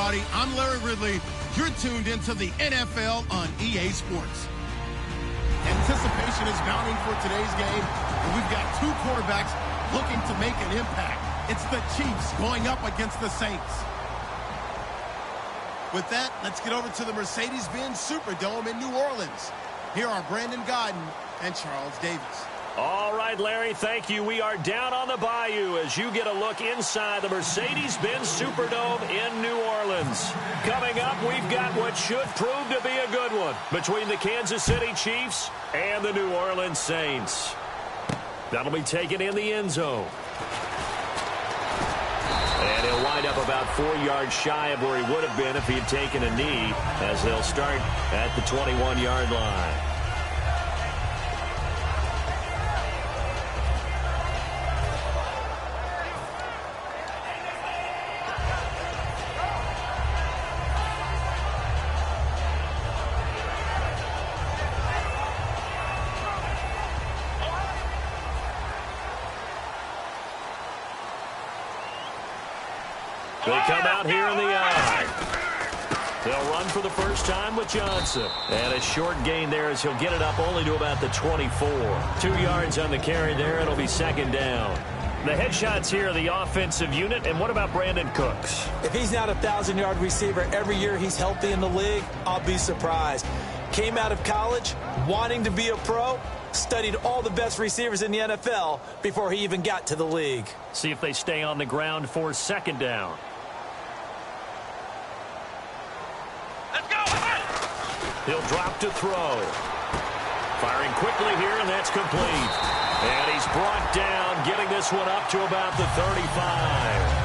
everybody. I'm Larry Ridley. You're tuned into the NFL on EA Sports. Anticipation is mounting for today's game, and we've got two quarterbacks looking to make an impact. It's the Chiefs going up against the Saints. With that, let's get over to the Mercedes-Benz Superdome in New Orleans. Here are Brandon Godden and Charles Davis. All right, Larry, thank you. We are down on the bayou as you get a look inside the Mercedes-Benz Superdome in New Orleans. Coming up, we've got what should prove to be a good one between the Kansas City Chiefs and the New Orleans Saints. That'll be taken in the end zone. And he'll wind up about 4 yards shy of where he would have been if he had taken a knee, as they'll start at the 21-yard line. They come out here in the eye. They'll run for the first time with Johnson. And a short gain there as he'll get it up only to about the 24. 2 yards on the carry there. It'll be second down. The headshots here are the offensive unit. And what about Brandon Cooks? If he's not a 1,000-yard receiver every year he's healthy in the league, I'll be surprised. Came out of college wanting to be a pro, studied all the best receivers in the NFL before he even got to the league. See if they stay on the ground for second down. He'll drop to throw. Firing quickly here, and that's complete. And he's brought down, getting this one up to about the 35.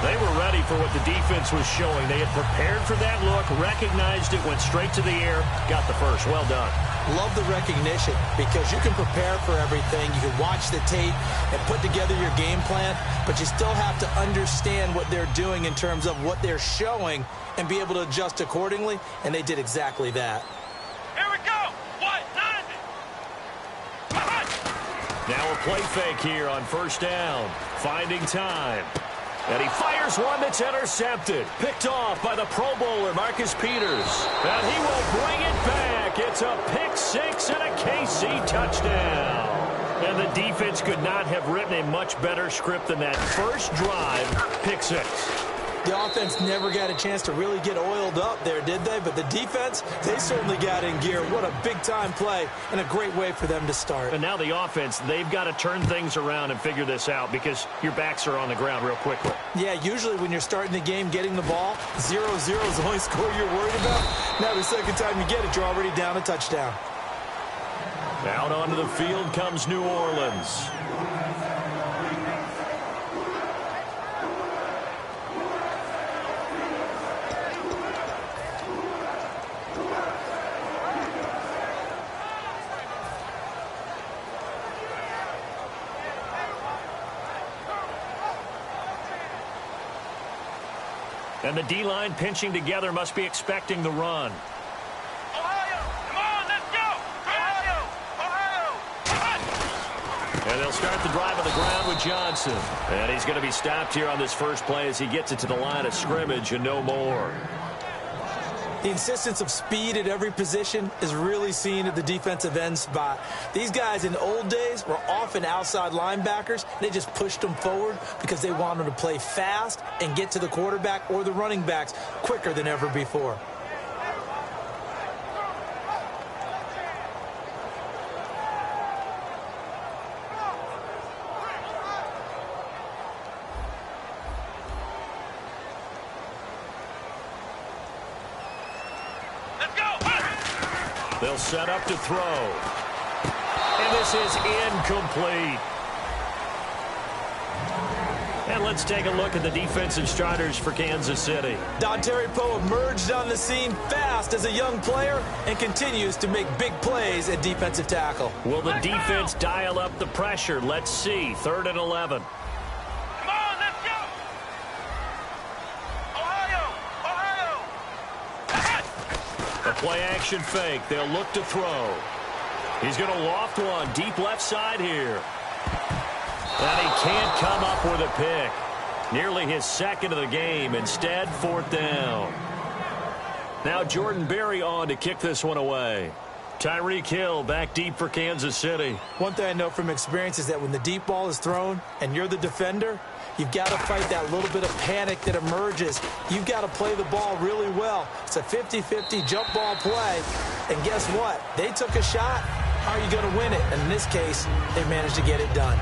They were ready for what the defense was showing. They had prepared for that look, recognized it, went straight to the air, got the first. Well done. Love the recognition because you can prepare for everything. You can watch the tape and put together your game plan, but you still have to understand what they're doing in terms of what they're showing and be able to adjust accordingly, and they did exactly that. Here we go. 190. Now a play fake here on first down. Finding time. And he fires one that's intercepted. Picked off by the Pro Bowler, Marcus Peters. And he will bring it back. It's a pick six and a KC touchdown. And the defense could not have written a much better script than that first drive, pick six. The offense never got a chance to really get oiled up there, did they? But the defense, they certainly got in gear. What a big-time play and a great way for them to start. And now the offense, they've got to turn things around and figure this out because your backs are on the ground real quickly. Yeah, usually when you're starting the game, getting the ball, 0-0 is the only score you're worried about. Now the second time you get it, you're already down a touchdown. Out onto the field comes New Orleans. And the D-line pinching together must be expecting the run. Ohio, come on, let's go. Ohio. And they'll start the drive on the ground with Johnson. And he's going to be stopped here on this first play as he gets it to the line of scrimmage and no more. The insistence of speed at every position is really seen at the defensive end spot. These guys in the old days were often outside linebackers. They just pushed them forward because they wanted to play fast and get to the quarterback or the running backs quicker than ever before. They'll set up to throw. And this is incomplete. And let's take a look at the defensive starters for Kansas City. Dontari Poe emerged on the scene fast as a young player and continues to make big plays at defensive tackle. Will the defense dial up the pressure? Let's see. 3rd and 11. Come on, let's go. Ohio. A play-action fake. They'll look to throw. He's going to loft one deep left side here. And he can't come up with a pick. Nearly his second of the game. Instead, 4th down. Now Jordan Berry on to kick this one away. Tyreek Hill back deep for Kansas City. One thing I know from experience is that when the deep ball is thrown and you're the defender, you've got to fight that little bit of panic that emerges. You've got to play the ball really well. It's a 50-50 jump ball play. And guess what? They took a shot. How are you going to win it? And in this case, they managed to get it done.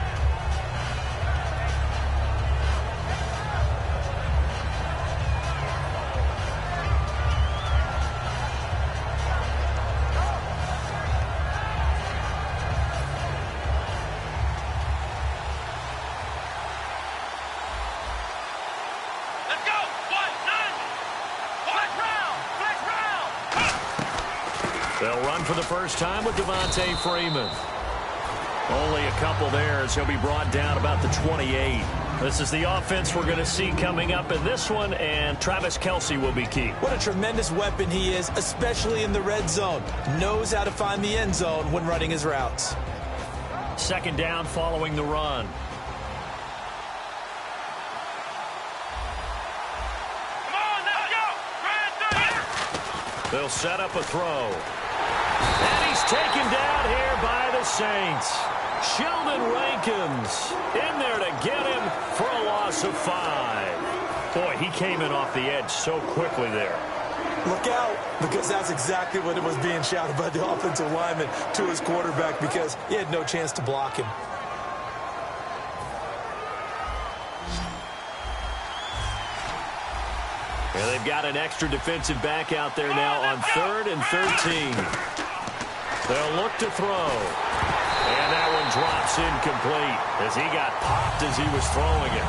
They'll run for the first time with Devontae Freeman. Only a couple there as he'll be brought down about the 28. This is the offense we're going to see coming up in this one, and Travis Kelce will be key. What a tremendous weapon he is, especially in the red zone. Knows how to find the end zone when running his routes. Second down following the run. Come on, let's go. They'll set up a throw. And he's taken down here by the Saints. Sheldon Rankins in there to get him for a loss of 5. Boy, he came in off the edge so quickly there. Look out, because that's exactly what it was being shouted by the offensive lineman to his quarterback, because he had no chance to block him. And they've got an extra defensive back out there now on 3rd and 13. They'll look to throw. And that one drops incomplete as he got popped as he was throwing it.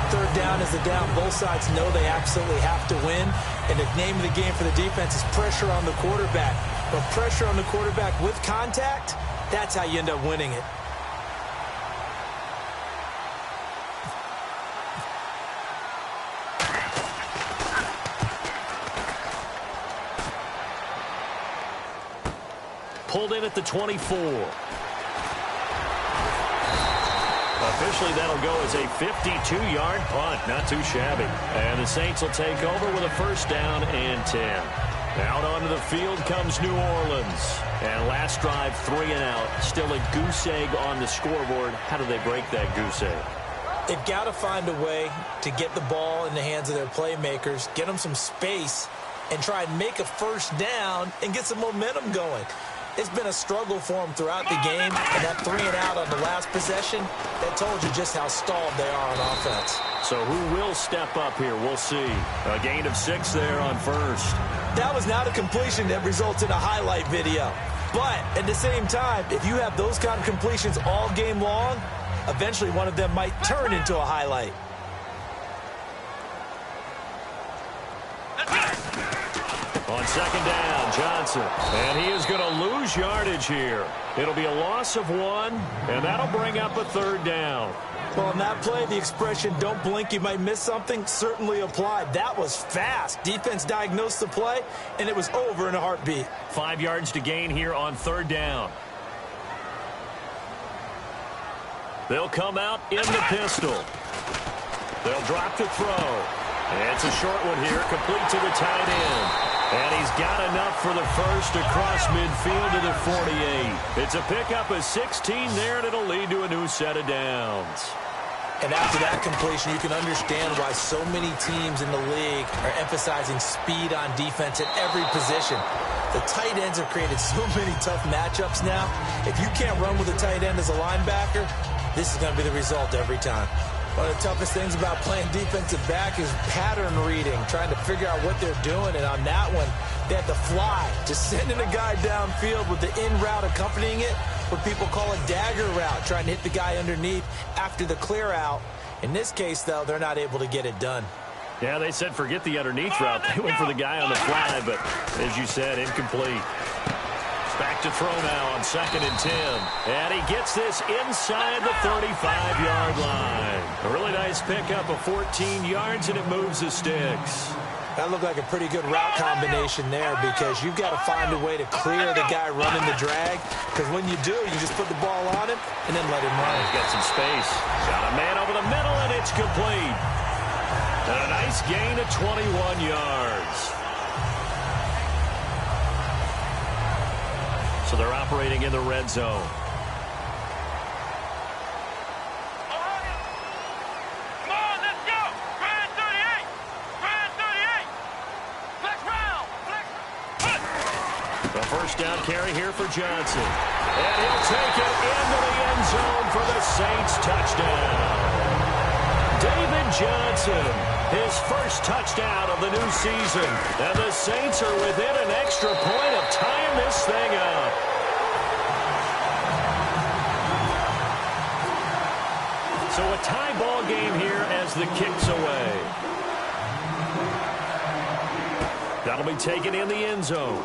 Third down is the down. Both sides know they absolutely have to win. And the name of the game for the defense is pressure on the quarterback. But pressure on the quarterback with contact, that's how you end up winning it. Pulled in at the 24. Officially, that'll go as a 52-yard punt. Not too shabby. And the Saints will take over with a first down and 10. Out onto the field comes New Orleans. And last drive, 3 and out. Still a goose egg on the scoreboard. How do they break that goose egg? They've got to find a way to get the ball in the hands of their playmakers, get them some space, and try and make a first down and get some momentum going. It's been a struggle for them throughout the game, and that 3 and out on the last possession, that told you just how stalled they are on offense. So who will step up here? We'll see. A gain of 6 there on first. That was not a completion that results in a highlight video. But at the same time, if you have those kind of completions all game long, eventually one of them might turn into a highlight. On second down, Johnson. And he is going to lose yardage here. It'll be a loss of 1, and that'll bring up a third down. Well, on that play, the expression, don't blink, you might miss something, certainly applied. That was fast. Defense diagnosed the play, and it was over in a heartbeat. 5 yards to gain here on third down. They'll come out in the pistol. They'll drop to throw. And it's a short one here, complete to the tight end. And he's got enough for the first across midfield to the 48. It's a pickup of 16 there, and it'll lead to a new set of downs. And after that completion, you can understand why so many teams in the league are emphasizing speed on defense at every position. The tight ends have created so many tough matchups now. If you can't run with a tight end as a linebacker, this is going to be the result every time. One of the toughest things about playing defensive back is pattern reading, trying to figure out what they're doing. And on that one, they had to fly, just sending a guy downfield with the in route accompanying it, what people call a dagger route, trying to hit the guy underneath after the clear out. In this case, though, they're not able to get it done. Yeah, they said forget the underneath route. They went for the guy on the fly, but as you said, incomplete. Back to throw now on 2nd and 10. And he gets this inside the 35-yard line. A really nice pickup of 14 yards, and it moves the sticks. That looked like a pretty good route combination there, because you've got to find a way to clear the guy running the drag, because when you do, you just put the ball on him and then let him run. He's got some space. Got a man over the middle, and it's complete. And a nice gain of 21 yards. So they're operating in the red zone. Come on, let's go. Grand 38. Grand 38. Flex round. Flex. The first down carry here for Johnson. And he'll take it into the end zone for the Saints touchdown. David Johnson, his first touchdown of the new season. And the Saints are within an extra point of tying this thing up. So a tie ball game here as the kick's away. That'll be taken in the end zone.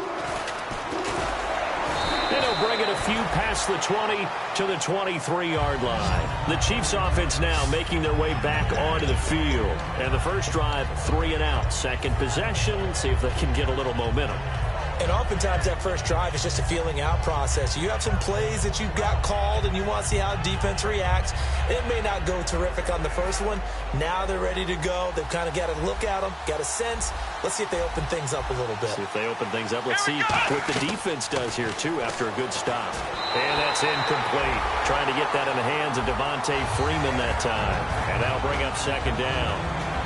And he'll bring it a few past the 20 to the 23-yard line. The Chiefs offense now making their way back onto the field. And the first drive, 3 and out. Second possession, see if they can get a little momentum. And oftentimes that first drive is just a feeling out process. You have some plays that you've got called and you want to see how defense reacts. It may not go terrific on the first one. Now they're ready to go. They've kind of got to look at them, got a sense. Let's see if they open things up a little bit. See if they open things up. Let's see what the defense does here, too, after a good stop. And that's incomplete. Trying to get that in the hands of Devontae Freeman that time. And that'll bring up second down.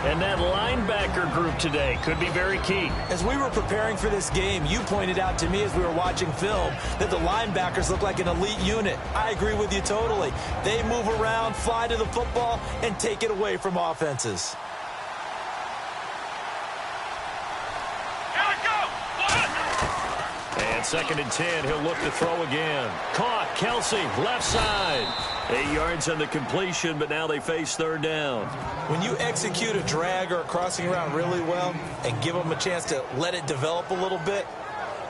And that linebacker group today could be very key. As we were preparing for this game, you pointed out to me as we were watching film that the linebackers look like an elite unit. I agree with you totally. They move around, fly to the football, and take it away from offenses. Here we go. And second and 10, he'll look to throw again. Caught, Kelsey, left side. 8 yards on the completion, but now they face third down. When you execute a drag or a crossing route really well and give them a chance to let it develop a little bit,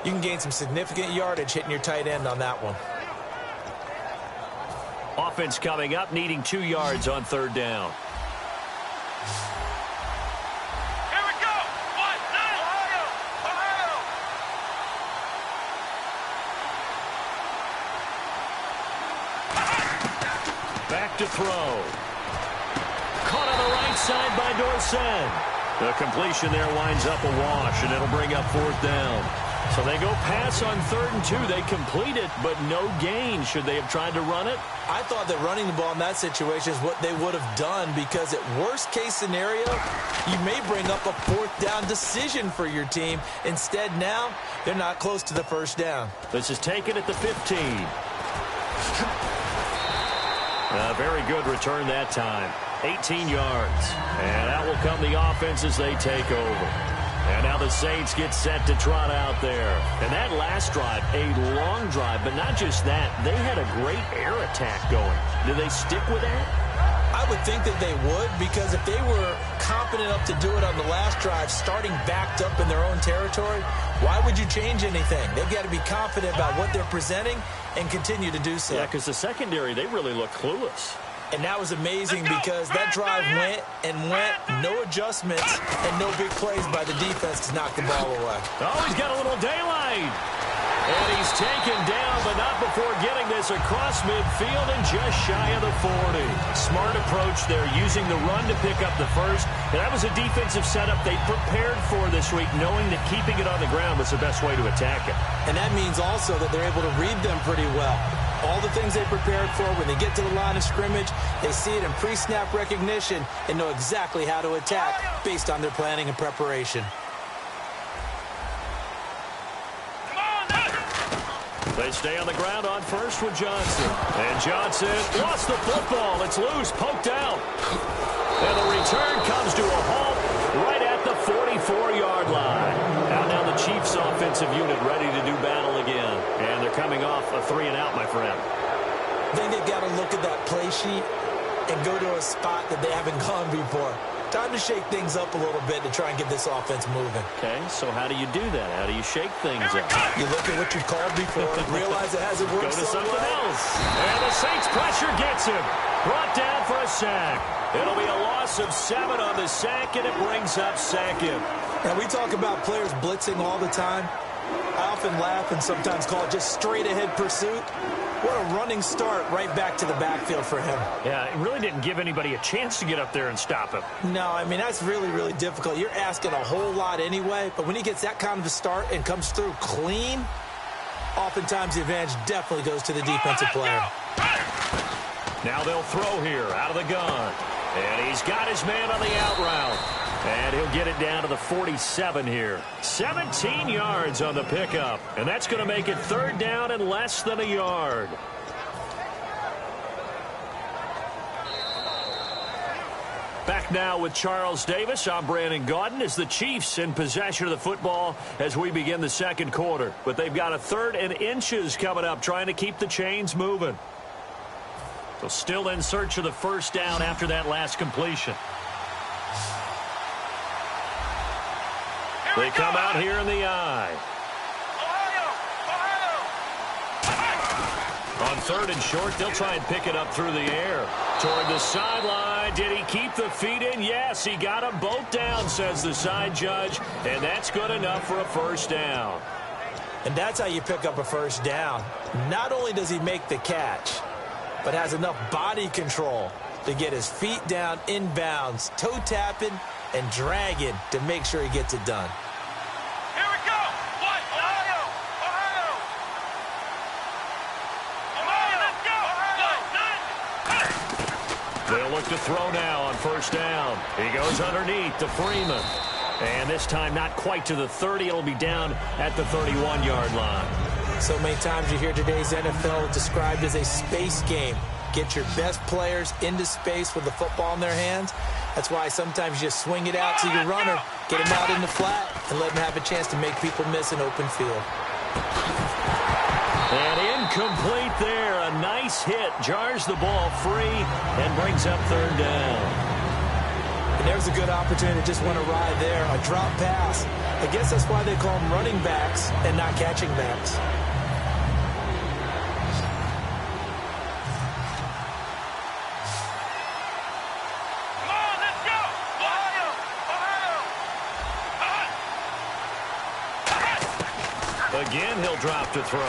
you can gain some significant yardage hitting your tight end on that one. Offense coming up, needing 2 yards on third down. Here we go. Ohio. Back to throw. Caught on the right side by Dorsett. The completion there winds up a wash, and it'll bring up fourth down. So they go pass on 3rd and 2. They complete it, but no gain. Should they have tried to run it? I thought that running the ball in that situation is what they would have done, because at worst case scenario, you may bring up a 4th down decision for your team. Instead, now they're not close to the first down. This is taken at the 15. A very good return that time. 18 yards. And that will come the offense as they take over. And now the Saints get set to trot out there. And that last drive, a long drive, but not just that. They had a great air attack going. Do they stick with that? I would think that they would, because if they were confident enough to do it on the last drive, starting backed up in their own territory, why would you change anything? They've got to be confident about what they're presenting and continue to do so. Yeah, because the secondary, they really look clueless. And that was amazing, because that drive went and went, no adjustments, and no big plays by the defense to knock the ball away. Oh, he's got a little daylight. And he's taken down, but not before getting this across midfield and just shy of the 40. Smart approach there, using the run to pick up the first. And that was a defensive setup they prepared for this week, knowing that keeping it on the ground was the best way to attack it. And that means also that they're able to read them pretty well. All the things they prepared for, when they get to the line of scrimmage, they see it in pre-snap recognition and know exactly how to attack based on their planning and preparation. They stay on the ground on first with Johnson. And Johnson lost the football. It's loose, poked out. And the return comes to a halt right at the 44-yard line. Now the Chiefs offensive unit ready to do battle again. And they're coming off a 3 and out, my friend. I think they've got to look at that play sheet and go to a spot that they haven't gone before. Time to shake things up a little bit to try and get this offense moving. Okay, so how do you do that? How do you shake things up? You look at what you've called before, realize it hasn't worked Go to so something well. else. And the Saints pressure gets him. Brought down for a sack. It'll be a loss of 7 on the sack, and it brings up second. Now, we talk about players blitzing all the time. I often laugh and sometimes call it just straight-ahead pursuit. What a running start right back to the backfield for him. Yeah, it really didn't give anybody a chance to get up there and stop him. No, I mean, that's really, really difficult. You're asking a whole lot anyway, but when he gets that kind of a start and comes through clean, oftentimes the advantage definitely goes to the defensive player. Now they'll throw here out of the gun. And he's got his man on the out route. And he'll get it down to the 47 here. 17 yards on the pickup. And that's going to make it third down and less than a yard. Back now with Charles Davis. I'm Brandon Gaudin as the Chiefs in possession of the football as we begin the second quarter. But they've got a 3rd and inches coming up, trying to keep the chains moving. So still in search of the first down after that last completion. They come out here in the eye. On 3rd and short, they'll try and pick it up through the air. Toward the sideline. Did he keep the feet in? Yes, he got them both down, says the side judge. And that's good enough for a first down. And that's how you pick up a first down. Not only does he make the catch, but has enough body control to get his feet down inbounds, toe tapping and dragging to make sure he gets it done. Here we go. What? Ohio. Let's go. They'll look to throw now on first down. He goes underneath to Freeman. And this time not quite to the 30. It'll be down at the 31-yard line. So many times you hear today's NFL described as a space game. Get your best players into space with the football in their hands. That's why sometimes you just swing it out to your runner, get him out in the flat, and let him have a chance to make people miss an open field. And incomplete there. A nice hit. Jars the ball free and brings up third down. And there's a good opportunity to just want to ride there. A drop pass. I guess that's why they call them running backs and not catching backs. Again, he'll drop to throw.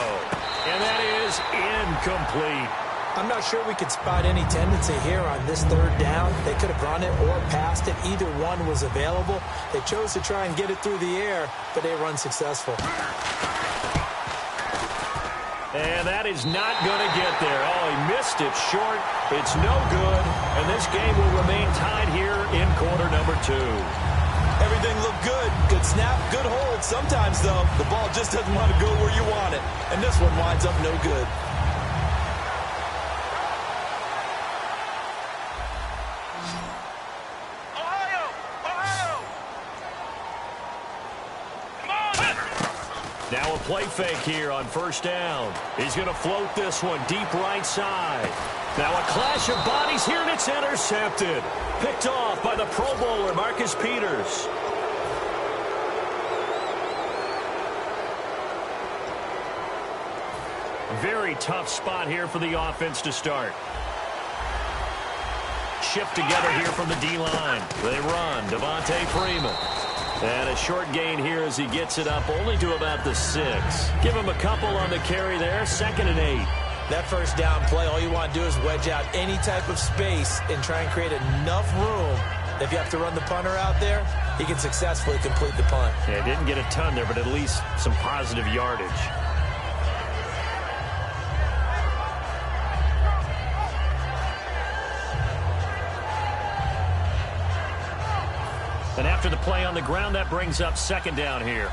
And that is incomplete. I'm not sure we could spot any tendency here on this third down. They could have run it or passed it. Either one was available. They chose to try and get it through the air, but they were unsuccessful. And that is not going to get there. Oh, he missed it short. It's no good. And this game will remain tied here in quarter number 2. Everything looked good. Good snap, good hold. Sometimes, though, the ball just doesn't want to go where you want it. And this one winds up no good. Now a play fake here on first down. He's going to float this one deep right side. Now a clash of bodies here, and it's intercepted. Picked off by the Pro Bowler, Marcus Peters. Very tough spot here for the offense to start. Shift together here from the D-line. They run. Devontae Freeman. And a short gain here as he gets it up only to about the 6. Give him a couple on the carry there. 2nd and 8. That first down play, all you want to do is wedge out any type of space and try and create enough room. If you have to run the punter out there, he can successfully complete the punt. Yeah, didn't get a ton there, but at least some positive yardage. And after the play on the ground, that brings up 2nd down here.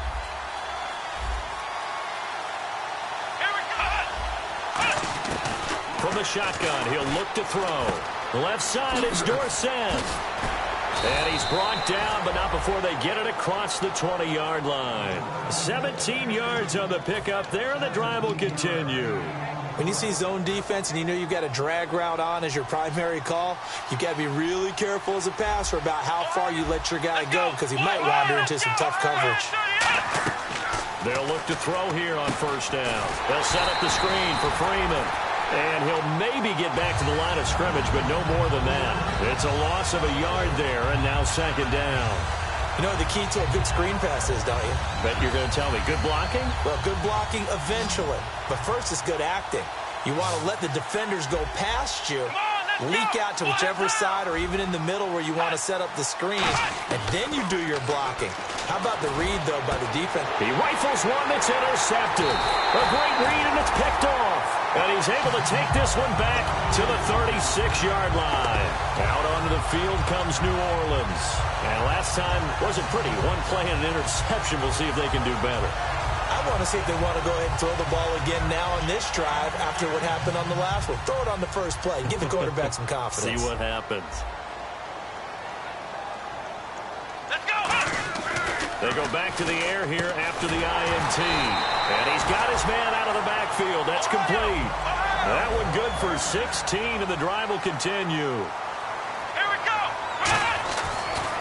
From the shotgun, he'll look to throw. Left side is Dorsett. And he's brought down, but not before they get it across the 20-yard line. 17 yards on the pickup there, and the drive will continue. When you see zone defense and you know you've got a drag route on as your primary call, you've got to be really careful as a passer about how far you let your guy go because he might wander into some tough coverage. They'll look to throw here on first down. They'll set up the screen for Freeman. And he'll maybe get back to the line of scrimmage, but no more than that. It's a loss of a yard there, and now 2nd down. You know what the key to a good screen pass is, don't you? Bet you're going to tell me. Good blocking? Well, good blocking eventually. But first it's good acting. You want to let the defenders go past you leak out to whichever side or even in the middle where you want to set up the screen, and then you do your blocking. How about the read, though, by the defense? He rifles one that's intercepted. A great read, and it's picked off. And he's able to take this one back to the 36-yard line. Out onto the field comes New Orleans. And last time wasn't pretty. One play and an interception. We'll see if they can do better. I want to see if they want to go ahead and throw the ball again now on this drive after what happened on the last one. Throw it on the first play. Give the quarterback some confidence. See what happens. Let's go. They go back to the air here after the INT. And he's got his man out of the backfield. That's complete. That one good for 16, and the drive will continue. Here we go.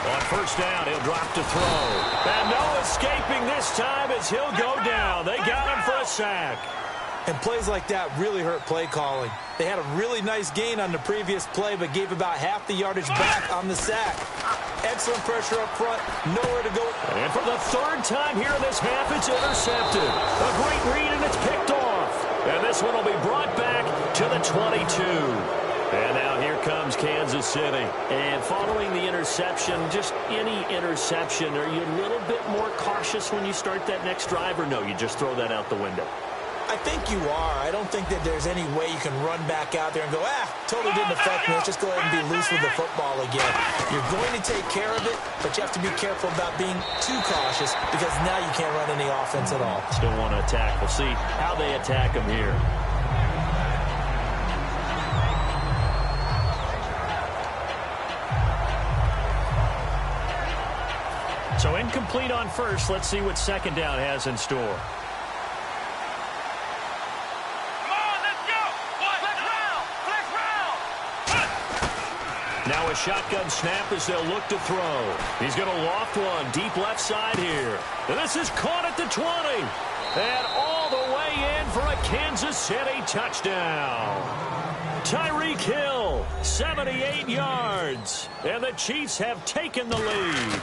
On first down, he'll drop to throw. And no escaping this time as he'll go down. They got him for a sack. And plays like that really hurt play calling. They had a really nice gain on the previous play, but gave about half the yardage back on the sack. Excellent pressure up front, nowhere to go. And for the third time here in this half, it's intercepted. A great read, and it's picked off. And this one will be brought back to the 22. And now here comes Kansas City. And following the interception, just any interception, are you a little bit more cautious when you start that next drive, or no, you just throw that out the window? I think you are. I don't think that there's any way you can run back out there and go, totally didn't affect me. Let's just go ahead and be loose with the football again. You're going to take care of it, but you have to be careful about being too cautious because now you can't run any offense at all. Still want to attack. We'll see how they attack them here. So incomplete on first. Let's see what second down has in store. Now a shotgun snap as they'll look to throw. He's going to loft one deep left side here. And this is caught at the 20. And all the way in for a Kansas City touchdown. Tyreek Hill, 78 yards. And the Chiefs have taken the lead.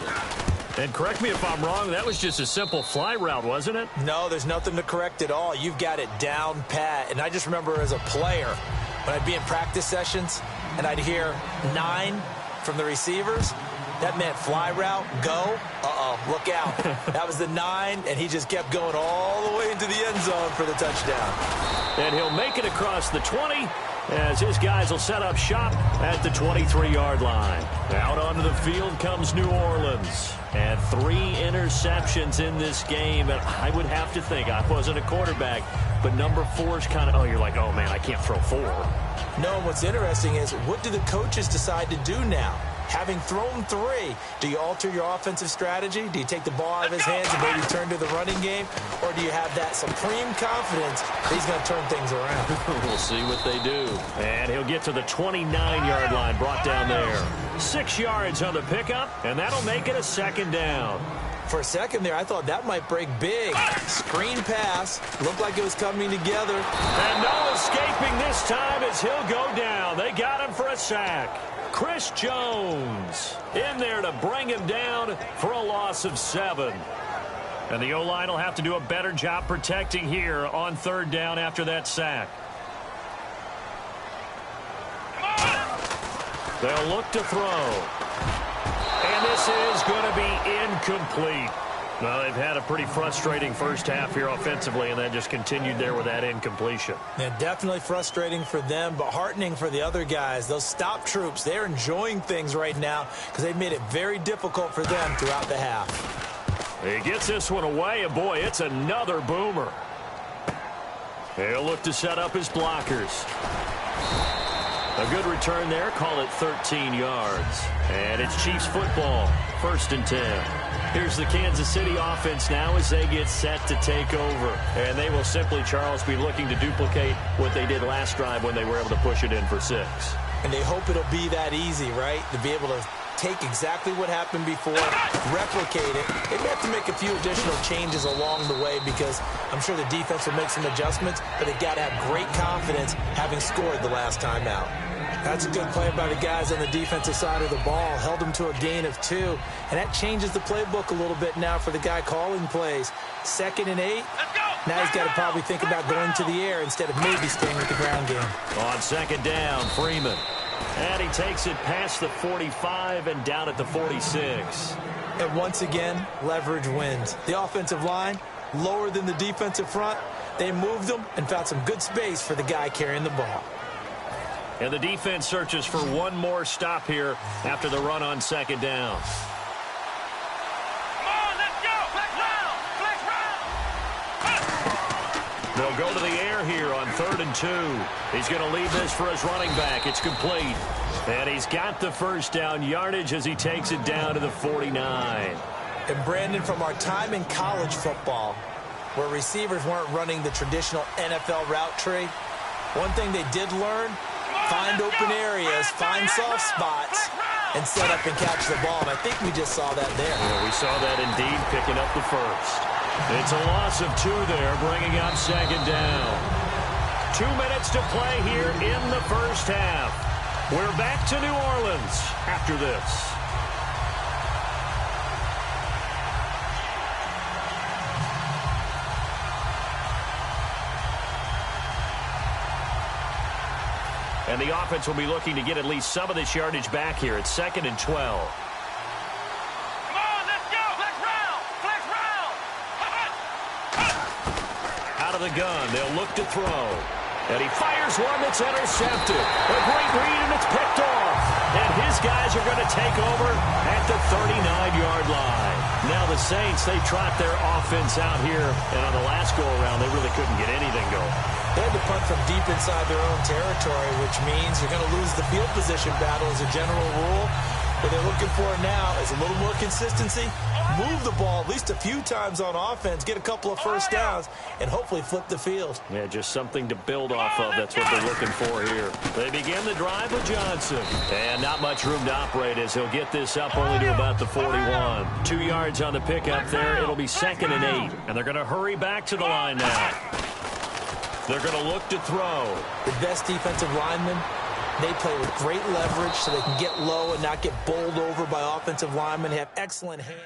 And correct me if I'm wrong, that was just a simple fly route, wasn't it? No, there's nothing to correct at all. You've got it down pat. And I just remember as a player, when I'd be in practice sessions, and I'd hear 9 from the receivers, that meant fly route, go, look out. That was the 9, and he just kept going all the way into the end zone for the touchdown. And he'll make it across the 20 as his guys will set up shop at the 23-yard line. Out onto the field comes New Orleans. And 3 interceptions in this game. And I would have to think, I wasn't a quarterback, but number 4 is kind of, you're like, oh, man, I can't throw 4. No, what's interesting is what do the coaches decide to do now? Having thrown 3, do you alter your offensive strategy? Do you take the ball out of his hands and maybe turn to the running game? Or do you have that supreme confidence that he's going to turn things around? We'll see what they do. And he'll get to the 29-yard line, brought down there. 6 yards on the pickup, and that'll make it a second down. For a second there, I thought that might break big. Screen pass. Looked like it was coming together. And no escaping this time as he'll go down. They got him for a sack. Chris Jones in there to bring him down for a loss of 7. And the O-line will have to do a better job protecting here on third down after that sack. They'll look to throw. And this is going to be incomplete. Well, they've had a pretty frustrating first half here offensively, and then just continued there with that incompletion. Yeah, definitely frustrating for them, but heartening for the other guys. Those stop troops, they're enjoying things right now because they've made it very difficult for them throughout the half. He gets this one away, and boy, it's another boomer. He'll look to set up his blockers. A good return there, call it 13 yards. And it's Chiefs football, 1st and 10. Here's the Kansas City offense now as they get set to take over. And they will simply, Charles, be looking to duplicate what they did last drive when they were able to push it in for 6. And they hope it'll be that easy, right? To be able to take exactly what happened before, replicate it. They may have to make a few additional changes along the way because I'm sure the defense will make some adjustments, but they've got to have great confidence having scored the last time out. That's a good play by the guys on the defensive side of the ball. Held them to a gain of 2. And that changes the playbook a little bit now for the guy calling plays. 2nd and 8. Now he's got to probably think about going to the air instead of maybe staying with the ground game. On second down, Freeman. And he takes it past the 45 and down at the 46. And once again, leverage wins. The offensive line, lower than the defensive front. They moved them and found some good space for the guy carrying the ball. And the defense searches for one more stop here after the run on second down. Come on, let's go. Flex round. Flex round. They'll go to the air here on 3rd and 2. He's going to leave this for his running back. It's complete. And he's got the first down yardage as he takes it down to the 49. And Brandon, from our time in college football, where receivers weren't running the traditional NFL route tree, one thing they did learn, find open areas, find soft spots, and set up and catch the ball. And I think we just saw that there. Yeah, we saw that indeed, picking up the first. It's a loss of 2 there, bringing up second down. 2 minutes to play here in the first half. We're back to New Orleans after this. And the offense will be looking to get at least some of this yardage back here. It's 2nd and 12. Come on, let's go. Flex round. Flex round. Out of the gun, they'll look to throw. And he fires one that's intercepted. A great read, and it's picked off. And his guys are going to take over at the 39-yard line. Now the Saints, they trot their offense out here. And on the last go-around, they really couldn't get anything going. They had to punt from deep inside their own territory, which means you're going to lose the field position battle as a general rule. What they're looking for now is a little more consistency, move the ball at least a few times on offense, get a couple of first downs, and hopefully flip the field. Yeah, just something to build off of. That's what they're looking for here. They begin the drive with Johnson. And not much room to operate as he'll get this up only to about the 41. 2 yards on the pickup there. It'll be 2nd and 8. And they're going to hurry back to the line now. They're going to look to throw. The best defensive linemen, they play with great leverage so they can get low and not get bowled over by offensive linemen. They have excellent hands.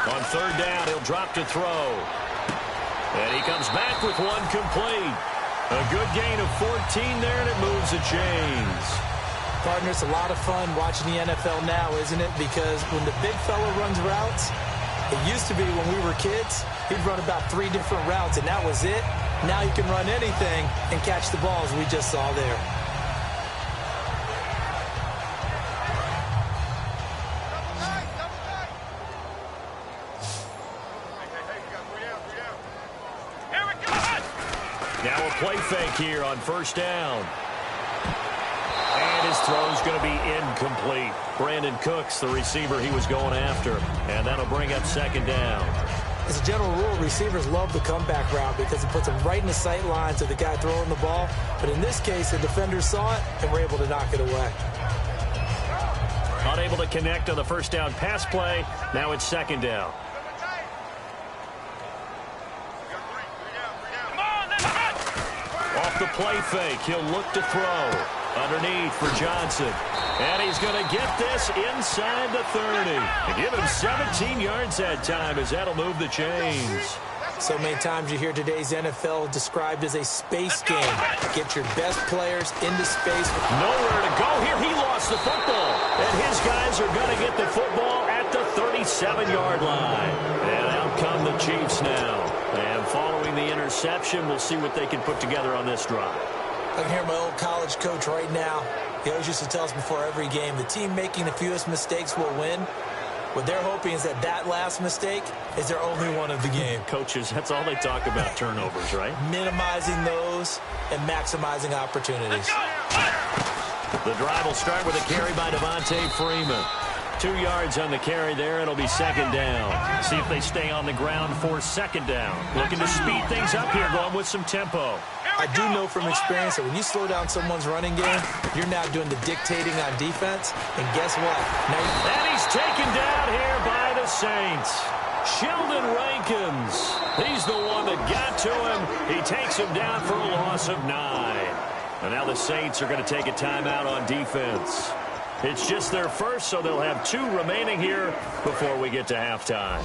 On 3rd down, he'll drop to throw. And he comes back with one complete. A good gain of 14 there, and it moves the chains. Partner, it's a lot of fun watching the NFL now, isn't it? Because when the big fella runs routes, it used to be when we were kids, he'd run about 3 different routes, and that was it. Now you can run anything and catch the balls we just saw there. Now a play fake here on 1st down. And his throw's going to be incomplete. Brandon Cooks, the receiver he was going after. And that'll bring up 2nd down. As a general rule, receivers love the comeback route because it puts them right in the sight lines of the guy throwing the ball. But in this case, the defenders saw it and were able to knock it away. Unable to connect on the 1st down pass play. Now it's 2nd down. Off the play fake, he'll look to throw. Underneath for Johnson. And he's going to get this inside the 30. And give him 17 yards that time as that'll move the chains. So many times you hear today's NFL described as a space game. Get your best players into space. Nowhere to go here. He lost the football. And his guys are going to get the football at the 37-yard line. And out come the Chiefs now. And following the interception, we'll see what they can put together on this drive. I can hear my old college coach right now. He always used to tell us before every game, the team making the fewest mistakes will win. What they're hoping is that last mistake is their only one of the game. Coaches, that's all they talk about, turnovers, right? Minimizing those and maximizing opportunities. The drive will start with a carry by Devontae Freeman. 2 yards on the carry there. It'll be second down. See if they stay on the ground for second down. Looking to speed things up here, going with some tempo. I do know from experience that when you slow down someone's running game, you're now doing the dictating on defense. And guess what? And he's taken down here by the Saints. Sheldon Rankins. He's the one that got to him. He takes him down for a loss of 9. And now the Saints are going to take a timeout on defense. It's just their first, so they'll have 2 remaining here before we get to halftime.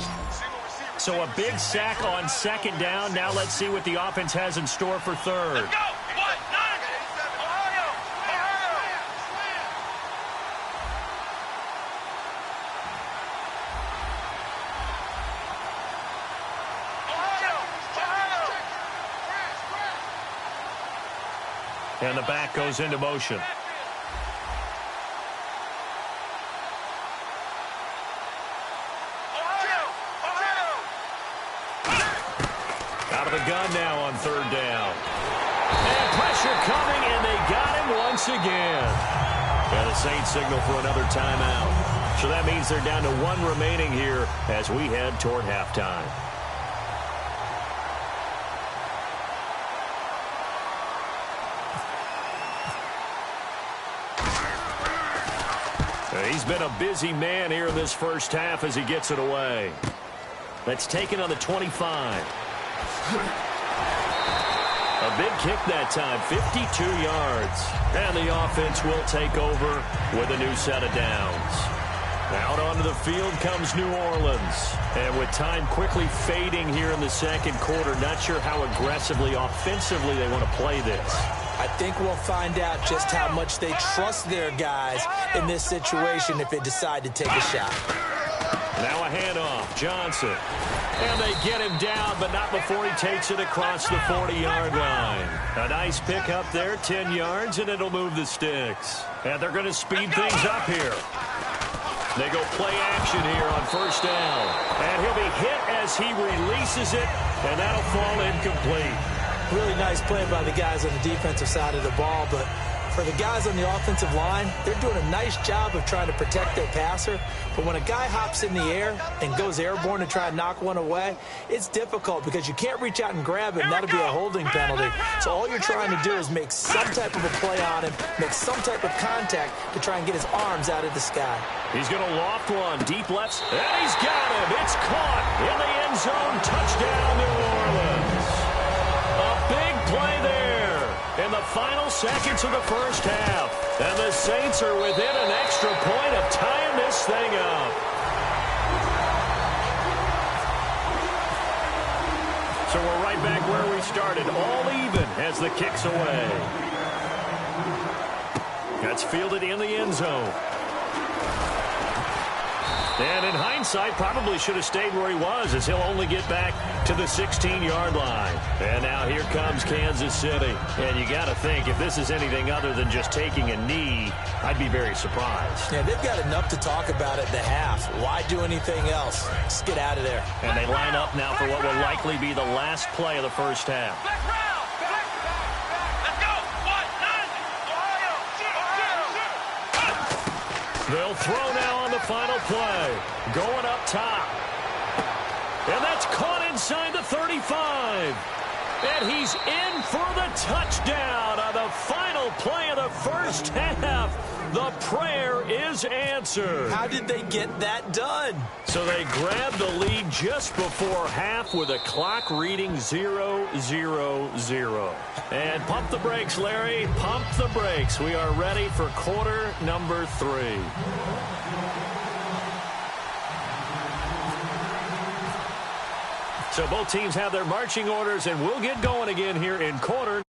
So a big sack on second down. Now let's see what the offense has in store for third. Let's go. What? Nine. Ohio. Ohio. Ohio. And the back goes into motion. Gun now on third down. And pressure coming, and they got him once again. And the Saints signal for another timeout. So that means they're down to 1 remaining here as we head toward halftime. He's been a busy man here in this first half as he gets it away. That's taken on the 25. A big kick that time, 52 yards. And the offense will take over with a new set of downs. Out onto the field comes New Orleans. And with time quickly fading here in the second quarter, not sure how aggressively, offensively they want to play this. I think we'll find out just how much they trust their guys in this situation if they decide to take a shot. Now a handoff, Johnson. And they get him down, but not before he takes it across the 40-yard line. A nice pick up there, 10 yards, and it'll move the sticks. And they're going to speed things up here. They go play action here on first down. And he'll be hit as he releases it, and that'll fall incomplete. Really nice play by the guys on the defensive side of the ball, but for the guys on the offensive line, they're doing a nice job of trying to protect their passer. But when a guy hops in the air and goes airborne to try and knock one away, it's difficult because you can't reach out and grab him. That'll be a holding penalty. So all you're trying to do is make some type of a play on him, make some type of contact to try and get his arms out of the sky. He's going to loft one, deep left, and he's got him. It's caught in the end zone. Touchdown, New Orleans. A big play there in the final seconds of the first half. And the Saints are within an extra point of tying this thing up. So we're right back where we started, all even as the kick's away. That's fielded in the end zone. And in hindsight, probably should have stayed where he was, as he'll only get back to the 16-yard line. And now here comes Kansas City. And you got to think, if this is anything other than just taking a knee, I'd be very surprised. Yeah, they've got enough to talk about at the half. Why do anything else? Just get out of there. And they line up now for what will likely be the last play of the first half. They'll throw now on the final play. Going up top. And that's caught inside the 35. And he's in for the touchdown on the final play of the first half. The prayer is answered. How did they get that done? So they grabbed the lead just before half with a clock reading 0-0-0. And pump the brakes, Larry. Pump the brakes. We are ready for quarter number 3. So both teams have their marching orders, and we'll get going again here in quarter